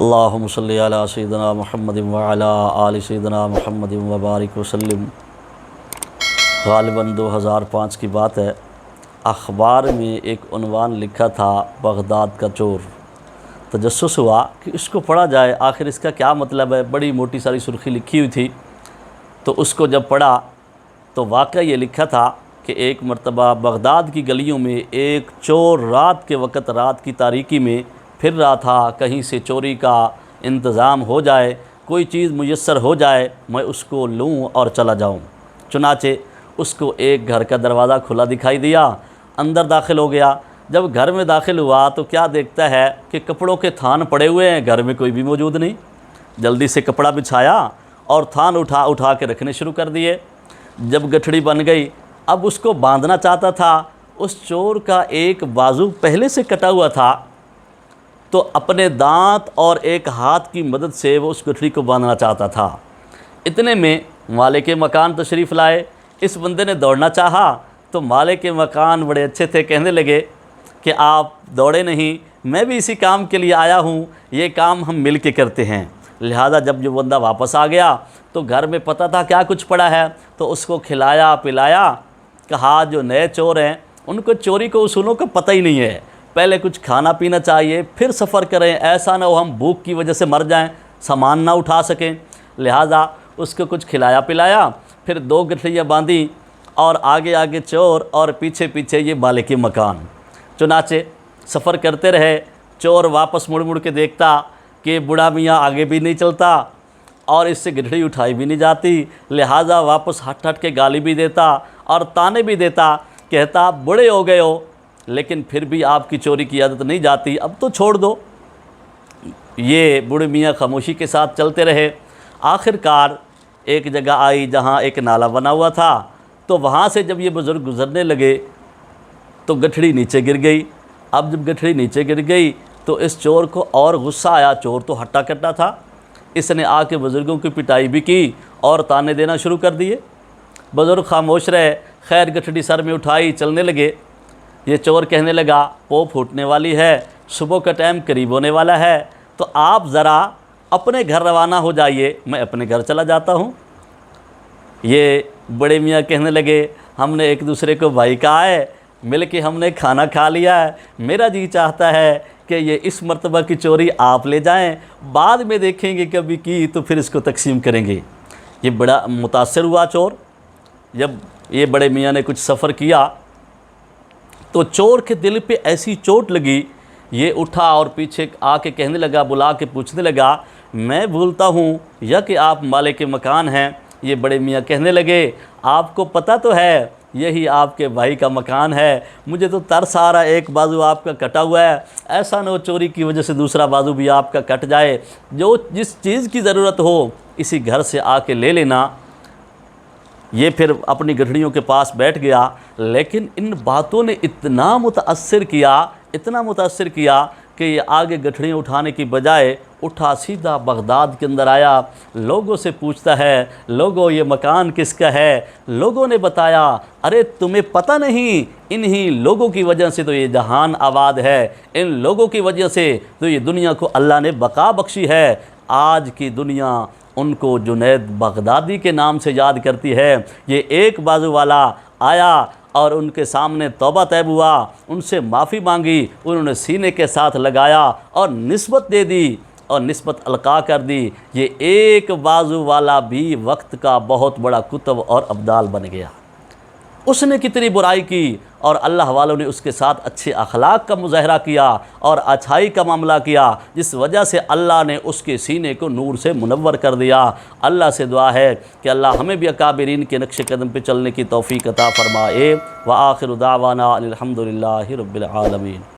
اللہم صلی علی سیدنا محمد وعلی آل سیدنا محمد وبارک وسلم۔ غالباً 2005 کی بات ہے، اخبار میں ایک عنوان لکھا تھا بغداد کا چور۔ تجسس ہوا کہ اس کو پڑھا جائے، آخر اس کا کیا مطلب ہے۔ بڑی موٹی ساری سرخی لکھی ہوئی تھی، تو اس کو جب پڑھا تو واقعہ یہ لکھا تھا کہ ایک مرتبہ بغداد کی گلیوں میں ایک چور رات کے وقت، رات کی تاریکی میں پھر رہا تھا، کہیں سے چوری کا انتظام ہو جائے، کوئی چیز میسر ہو جائے، میں اس کو لوں اور چلا جاؤں۔ چنانچہ اس کو ایک گھر کا دروازہ کھلا دکھائی دیا، اندر داخل ہو گیا۔ جب گھر میں داخل ہوا تو کیا دیکھتا ہے کہ کپڑوں کے تھان پڑے ہوئے ہیں، گھر میں کوئی بھی موجود نہیں۔ جلدی سے کپڑا بچھایا اور تھان اٹھا کے رکھنے شروع کر دیے۔ جب گٹھڑی بن گئی، اب اس کو باندھنا چاہتا تھا۔ اس چور کا ایک بازو پہلے سے کٹا ہوا تھا، تو اپنے دانت اور ایک ہاتھ کی مدد سے وہ اس گٹھڑی کو باندھنا چاہتا تھا۔ اتنے میں مالک مکان تشریف لائے۔ اس بندے نے دوڑنا چاہا تو مالک مکان بڑے اچھے تھے، کہنے لگے کہ آپ دوڑے نہیں، میں بھی اسی کام کے لیے آیا ہوں، یہ کام ہم مل کے کرتے ہیں۔ لہذا جب جو بندہ واپس آ گیا تو گھر میں پتہ تھا کیا کچھ پڑا ہے، تو اس کو کھلایا پلایا۔ کہا جو نئے چور ہیں ان کو چوری کو اصولوں کا پتہ ہی نہیں ہے، پہلے کچھ کھانا پینا چاہیے پھر سفر کریں، ایسا نہ ہو ہم بھوک کی وجہ سے مر جائیں، سامان نہ اٹھا سکیں۔ لہذا اس کو کچھ کھلایا پلایا، پھر 2 گٹھڑیاں باندھی، اور آگے آگے چور اور پیچھے پیچھے یہ مالک مکان۔ چنانچہ سفر کرتے رہے۔ چور واپس مڑ کے دیکھتا کہ بوڑھا میاں آگے بھی نہیں چلتا اور اس سے گٹھڑی اٹھائی بھی نہیں جاتی، لہذا واپس ہٹ کے گالی بھی دیتا اور تانے بھی دیتا، کہتا بڑے ہو گئے ہو لیکن پھر بھی آپ کی چوری کی عادت نہیں جاتی، اب تو چھوڑ دو۔ یہ بوڑھے میاں خاموشی کے ساتھ چلتے رہے۔ آخر کار ایک جگہ آئی جہاں ایک نالا بنا ہوا تھا، تو وہاں سے جب یہ بزرگ گزرنے لگے تو گٹھڑی نیچے گر گئی۔ اب جب گٹھڑی نیچے گر گئی تو اس چور کو اور غصہ آیا، چور تو ہٹا کٹا تھا، اس نے آ کے بزرگوں کی پٹائی بھی کی اور تانے دینا شروع کر دیے۔ بزرگ خاموش رہے، خیر گٹھڑی سر میں اٹھائی، چلنے لگے۔ یہ چور کہنے لگا پو پھوٹنے والی ہے، صبح کا ٹائم قریب ہونے والا ہے، تو آپ ذرا اپنے گھر روانہ ہو جائیے، میں اپنے گھر چلا جاتا ہوں۔ یہ بڑے میاں کہنے لگے ہم نے ایک دوسرے کو بھائی کہا ہے، مل کے ہم نے کھانا کھا لیا ہے، میرا جی چاہتا ہے کہ یہ اس مرتبہ کی چوری آپ لے جائیں، بعد میں دیکھیں گے کبھی کی تو پھر اس کو تقسیم کریں گے۔ یہ بڑا متاثر ہوا چور۔ جب یہ بڑے میاں نے کچھ سفر کیا تو چور کے دل پہ ایسی چوٹ لگی، یہ اٹھا اور پیچھے آ کے کہنے لگا، بلا کے پوچھنے لگا میں بھولتا ہوں یا کہ آپ مالک مکان ہیں؟ یہ بڑے میاں کہنے لگے آپ کو پتہ تو ہے یہی آپ کے بھائی کا مکان ہے، مجھے تو ترس آ رہا ہے، ایک بازو آپ کا کٹا ہوا ہے، ایسا نہ ہو چوری کی وجہ سے دوسرا بازو بھی آپ کا کٹ جائے، جس چیز کی ضرورت ہو اسی گھر سے آ کے لے لینا۔ یہ پھر اپنی گٹھڑیوں کے پاس بیٹھ گیا، لیکن ان باتوں نے اتنا متاثر کیا کہ یہ آگے گٹھڑیاں اٹھانے کی بجائے اٹھا سیدھا بغداد کے اندر آیا۔ لوگوں سے پوچھتا ہے لوگوں یہ مکان کس کا ہے؟ لوگوں نے بتایا ارے تمہیں پتہ نہیں، انہی لوگوں کی وجہ سے تو یہ جہان آباد ہے، ان لوگوں کی وجہ سے تو یہ دنیا کو اللہ نے بقا بخشی ہے۔ آج کی دنیا ان کو جنید بغدادی کے نام سے یاد کرتی ہے۔ یہ ایک بازو والا آیا اور ان کے سامنے توبہ طیب ہوا، ان سے معافی مانگی، انہوں نے سینے کے ساتھ لگایا اور نسبت دے دی اور نسبت القاء کر دی۔ یہ ایک بازو والا بھی وقت کا بہت بڑا کتب اور ابدال بن گیا۔ اس نے کتنی برائی کی اور اللہ والوں نے اس کے ساتھ اچھے اخلاق کا مظاہرہ کیا اور اچھائی کا معاملہ کیا، جس وجہ سے اللہ نے اس کے سینے کو نور سے منور کر دیا۔ اللہ سے دعا ہے کہ اللہ ہمیں بھی اکابرین کے نقش قدم پہ چلنے کی توفیق عطا فرمائے۔ وآخر دعوانا الحمدللہ رب العالمین۔